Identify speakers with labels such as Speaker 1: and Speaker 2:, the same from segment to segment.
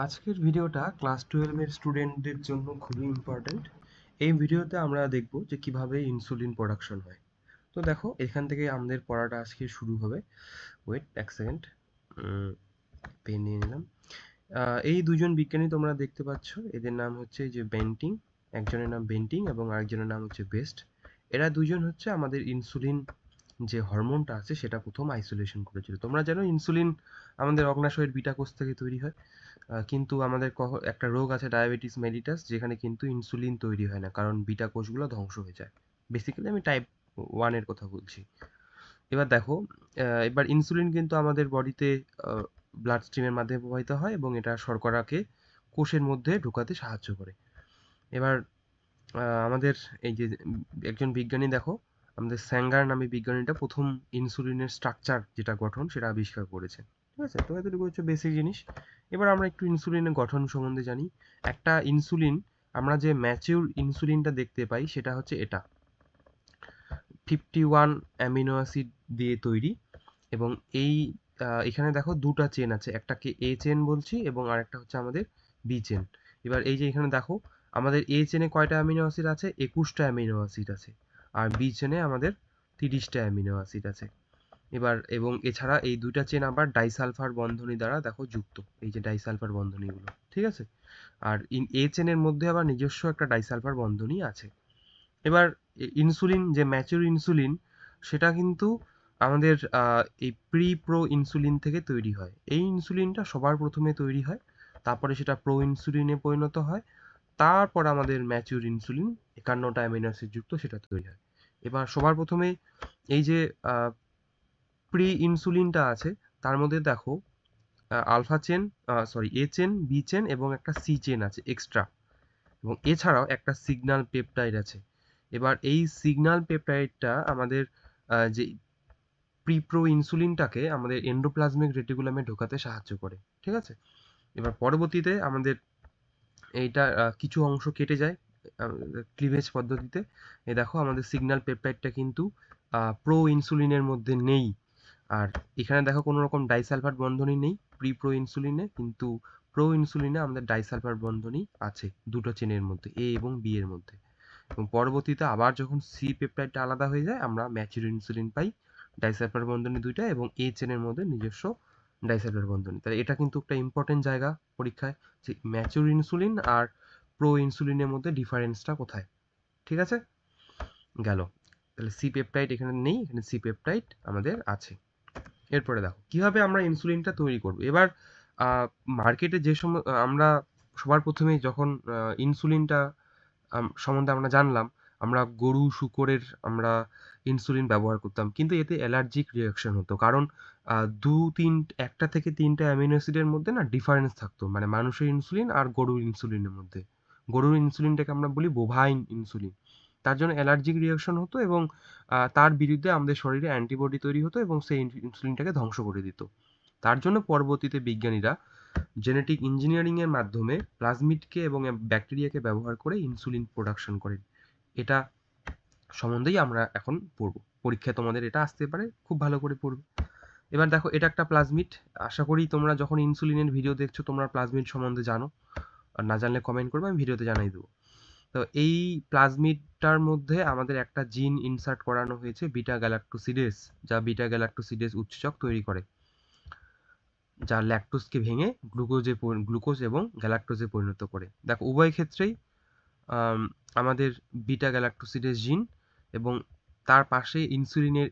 Speaker 1: আজকের ভিডিওটা ক্লাস 12 এর স্টুডেন্টদের জন্য খুবই ইম্পর্ট্যান্ট। এই ভিডিওতে আমরা দেখব যে কিভাবে ইনসুলিন প্রোডাকশন হয়। তো দেখো এখান থেকে আমাদের পড়াটা আজকে শুরু হবে। ওয়েট এক সেকেন্ড, পেন নিয়ে নিলাম। এই দুজন বিজ্ঞানী তোমরা দেখতে পাচ্ছ, এদের নাম হচ্ছে যে বেন্টিং, একজনের নাম বেন্টিং এবং আরেকজনের নাম হচ্ছে বেস্ট। এরা দুজন হচ্ছে আমাদের ইনসুলিন যে হরমোনটা আছে সেটা প্রথম আইসোলেশন করেছিল। তোমরা জানো ইনসুলিন আমাদের অগ্ন্যাশয়ের বিটা কোষ থেকে তৈরি হয়। কিন্তু আমাদের একটা রোগ আছে ডায়াবেটিস মেলিটাস, যেখানে কিন্তু ইনসুলিন তৈরি হয় না, কারণ বিটা কোষগুলো ধ্বংস হয়ে যায়। বেসিক্যালি আমি টাইপ 1 এর কথা বলছি। এবার দেখো, এবার ইনসুলিন কিন্তু আমাদের বডিতে ব্লাড স্ট্রিমের মাধ্যমে প্রবাহিত হয় এবং এটা শর্করাকে কোষের মধ্যে ঢোকাতে সাহায্য করে। এবার আমাদের এই যে একজন বিজ্ঞানী, দেখো আমাদের স্যাঙ্গার নামে বিজ্ঞানীটা প্রথম ইনসুলিনের স্ট্রাকচার যেটা গঠন সেটা আবিষ্কার করেছে। ঠিক আছে, তো এতটুকু হচ্ছে বেসিক জিনিস। এবার আমরা একটু ইনসুলিনের গঠন সম্বন্ধে জানি। একটা ইনসুলিন, আমরা যে ম্যাচিউর ইনসুলিনটা দেখতে পাই সেটা হচ্ছে এটা 51 অ্যামিনো অ্যাসিড দিয়ে তৈরি। এবং এই এখানে দেখো দুটা চেন আছে, একটাকে এ চেন বলছি এবং আরেকটা হচ্ছে আমাদের বি চেন। এবার এই যে এখানে দেখো, আমাদের এ চেনে কয়টা অ্যামিনো অ্যাসিড আছে? 21টা অ্যামিনো অ্যাসিড আছে। আর বি চেনে আমাদের 30টা অ্যামিনো অ্যাসিড আছে। এবার এবং এছাড়া এই দুইটা চেন আবার ডাইসালফার বন্ধনী দ্বারা দেখো যুক্ত, এই যে ডাইসালফার বন্ধনীগুলো। ঠিক আছে, আর এ চেনের মধ্যে আবার নিজস্ব একটা ডাইসালফার বন্ধনী আছে। এবার ইনসুলিন যে ম্যাচিউর ইনসুলিন, সেটা কিন্তু আমাদের এই প্রো ইনসুলিন থেকে তৈরি হয়। এই ইনসুলিনটা সবার প্রথমে তৈরি হয়, তারপরে সেটা প্রো ইনসুলিনে পরিণত হয়, তারপর আমাদের ম্যাচিউর ইনসুলিন 51টা অ্যামিনো অ্যাসিড যুক্ত সেটা তৈরি হয়। এবার সবার প্রথমে এই যে প্রি ইনসুলিনটা আছে, তার মধ্যে দেখো আলফা চেন, সরি এ চেন, বি চেন এবং একটা সি চেন আছে এক্সট্রা, এবং এছাড়াও একটা সিগন্যাল পেপটাইড আছে। এবার এই সিগন্যাল পেপটাইডটা আমাদের যে প্রিপ্রো ইনসুলিনটাকে আমাদের এন্ডোপ্লাজমিক রেটিকুলামে ঢোকাতে সাহায্য করে। ঠিক আছে, এবার পরবর্তীতে আমাদের এইটা কিছু অংশ কেটে যায় ক্লিভেজ পদ্ধতিতে। এই দেখো আমাদের সিগন্যাল পেপটাইডটা কিন্তু প্রো ইনসুলিনের মধ্যে নেই। আর এখানে দেখো কোনো রকম ডাইসালফার বন্ধনী নেই প্রো ইনসুলিনে, কিন্তু প্রো ইনসুলিনে আমাদের ডাইসালফার বন্ধনী আছে দুটো চেনের মধ্যে, এ এবং বি এর মধ্যে। এবং পরবর্তীতে আবার যখন সি পেপটাইডটা আলাদা হয়ে যায়, আমরা ম্যাচিউর ইনসুলিন পাই, ডাইসালফার বন্ধনী দুইটা এবং এ চেনের মধ্যে নিজস্ব ডাইসালফার বন্ধনী। তাহলে এটা কিন্তু একটা ইম্পর্টেন্ট জায়গা পরীক্ষায়, যে ম্যাচিউর ইনসুলিন আর প্রো ইনসুলিনের মধ্যে ডিফারেন্সটা কোথায়। ঠিক আছে, গেল। তাহলে সি পেপটাইড এখানে নেই, এখানে সি পেপটাইড আমাদের আছে। এরপরে দেখো কিভাবে আমরা ইনসুলিনটা তৈরি করব। এবার মার্কেটে যে সময় আমরা সবার প্রথমে যখন ইনসুলিনটা সম্বন্ধে আমরা জানলাম, আমরা গরু শুকরের আমরা ইনসুলিন ব্যবহার করতাম, কিন্তু এতে অ্যালার্জিক রিয়াকশন হতো, কারণ একটা থেকে তিনটা অ্যামিনো অ্যাসিডের মধ্যে না ডিফারেন্স থাকতো, মানে মানুষের ইনসুলিন আর গরুর ইনসুলিনের মধ্যে। গরুর ইনসুলিনটাকে আমরা বলি বোভাইন ইনসুলিন। তার জন্য অ্যালার্জিক রিয়াকশন হতো এবং তার বিরুদ্ধে আমাদের শরীরে অ্যান্টিবডি তৈরি হতো এবং সেই ইনসুলিনটাকে ধ্বংস করে দিত। তার জন্য পরবর্তীতে বিজ্ঞানীরা জেনেটিক ইঞ্জিনিয়ারিং এর মাধ্যমে প্লাজমিডকে এবং ব্যাকটেরিয়াকে ব্যবহার করে ইনসুলিন প্রোডাকশন করেন। এটা সম্বন্ধেই আমরা এখন পড়বো। পরীক্ষায় তোমাদের এটা আসতে পারে, খুব ভালো করে পড়বে। এবার দেখো এটা একটা প্লাজমিড। আশা করি তোমরা যখন ইনসুলিনের ভিডিও দেখছো তোমরা প্লাজমিড সম্বন্ধে জানো, আর না জানলে কমেন্ট করবে, আমি ভিডিওতে জানাই দেবো। তো এই প্লাজমিডটার মধ্যে আমাদের একটা জিন ইনসার্ট করানো হয়েছে, বিটা গ্যালাক্টোসিডেস, যা বিটা গ্যালাক্টোসিডেস উৎসেচক তৈরি করে, যা ল্যাকটোজকে ভেঙে গ্লুকোজ এবং গ্যালাক্টোজে পরিণত করে। দেখো উভয় ক্ষেত্রেই আমাদের বিটা গ্যালাক্টোসিডেস জিন এবং তার পাশে ইনসুলিনের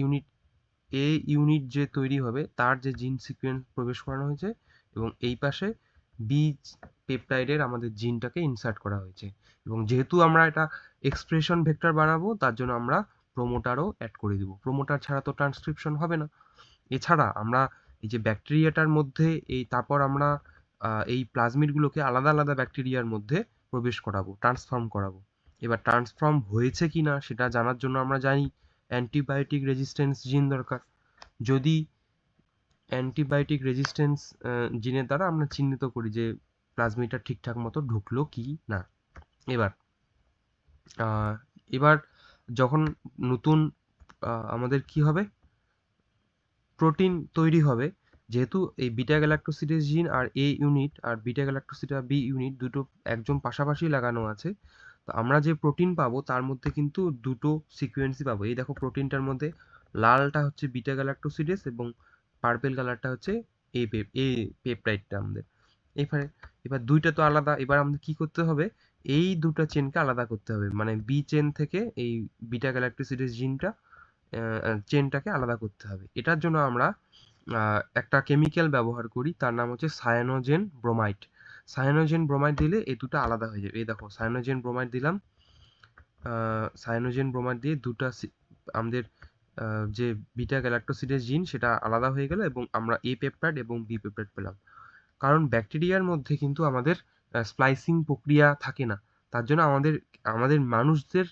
Speaker 1: ইউনিট ইউনিট যে তৈরি হবে তার যে জিন সিকোয়েন্স প্রবেশ করানো হয়েছে, এবং এই পাশে বি পেপটাইডের আমাদের জিনটাকে ইনসার্ট করা হয়েছে। এবং যেহেতু আমরা এটা এক্সপ্রেশন ভেক্টর বানাবো, তার জন্য আমরা প্রোমোটারও অ্যাড করে দিব। প্রোমোটার ছাড়া তো ট্রান্সক্রিপশন হবে না। এছাড়া আমরা এই যে ব্যাকটেরিয়াটার মধ্যে তারপর আমরা এই প্লাজমিডগুলোকে আলাদা আলাদা ব্যাকটেরিয়ার মধ্যে প্রবেশ করাবো, ট্রান্সফর্ম করাবো। এবার ট্রান্সফর্ম হয়েছে কি না সেটা জানার জন্য আমরা জানি অ্যান্টিবায়োটিক রেজিস্ট্যান্স জিন দরকার। যদি অ্যান্টিবায়োটিক রেজিস্ট্যান্স জিনের দ্বারা আমরা চিহ্নিত করি যে প্লাজমিডটা ঠিকঠাক মতো ঢুকলো কি না। এবার এবার যখন নতুন আমাদের কি হবে, প্রোটিন তৈরি হবে, যেহেতু এই বিটা গ্যালাক্টোসিডেজ জিন আর এ ইউনিট আর বিটা গ্যালাক্টোসিড আর বি ইউনিট দুটো একদম পাশাপাশি লাগানো আছে, তো আমরা যে প্রোটিন পাবো তার মধ্যে কিন্তু দুটো সিকোয়েন্সই পাবো। এই দেখো প্রোটিনটার মধ্যে লালটা হচ্ছে বিটা গ্যালাক্টোসিডেজ এবং পার্পেল কালারটা হচ্ছে এ পেপটাইডটা আমাদের। এবারে এবার দুইটা তো আলাদা, এবার আমাদের কি করতে হবে, এই দুটো চেনকে আলাদা করতে হবে, মানে বি চেন থেকে এই বিটা গ্যালাক্টোসিডেজ জিনটা চেনটাকে আলাদা করতে হবে। এটার জন্য আমরা একটা কেমিক্যাল ব্যবহার করি, তার নাম হচ্ছে সায়ানোজেন ব্রোমাইড। সায়ানোজেন ব্রোমাইড দিলে এই দুটো আলাদা হয়ে যাবে। এই দেখো সায়ানোজেন ব্রোমাইড দিলাম, সায়ানোজেন ব্রোমাইড দিয়ে দুটো আমাদের যে বিটা গ্যালাক্টোসিডেজ জিন সেটা আলাদা হয়ে গেল এবং আমরা এ পেপটাইড এবং বি পেপটাইড পেলাম। কারণ ব্যাকটেরিয়ার মধ্যে কিন্তু আমাদের স্প্লাইসিং প্রক্রিয়া থাকে না, তার জন্য আমাদের আমাদের মানুষদের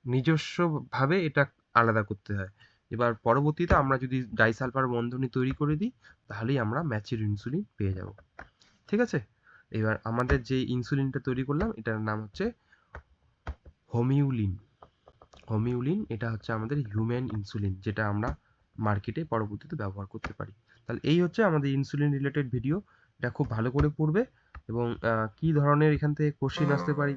Speaker 1: নিজস্বভাবে এটা আলাদা করতে হয়। এবার পরবর্তীতে আমরা যদি ডাইসালফার বন্ধনী তৈরি করে দিই তাহলেই আমরা ম্যাচিউর ইনসুলিন পেয়ে যাব। ঠিক আছে, এবার আমাদের যে ইনসুলিনটা তৈরি করলাম এটার নাম হচ্ছে হোমিউলিন। হোমিউলিন এটা হচ্ছে আমাদের হিউম্যান ইনসুলিন, যেটা আমরা মার্কেটে পরবর্তীতে ব্যবহার করতে পারি। তাহলে এই হচ্ছে আমাদের ইনসুলিন রিলেটেড ভিডিও। এটা খুব ভালো করে পড়বে এবং কি ধরনের এখান থেকে কোশ্চেন আসতে পারি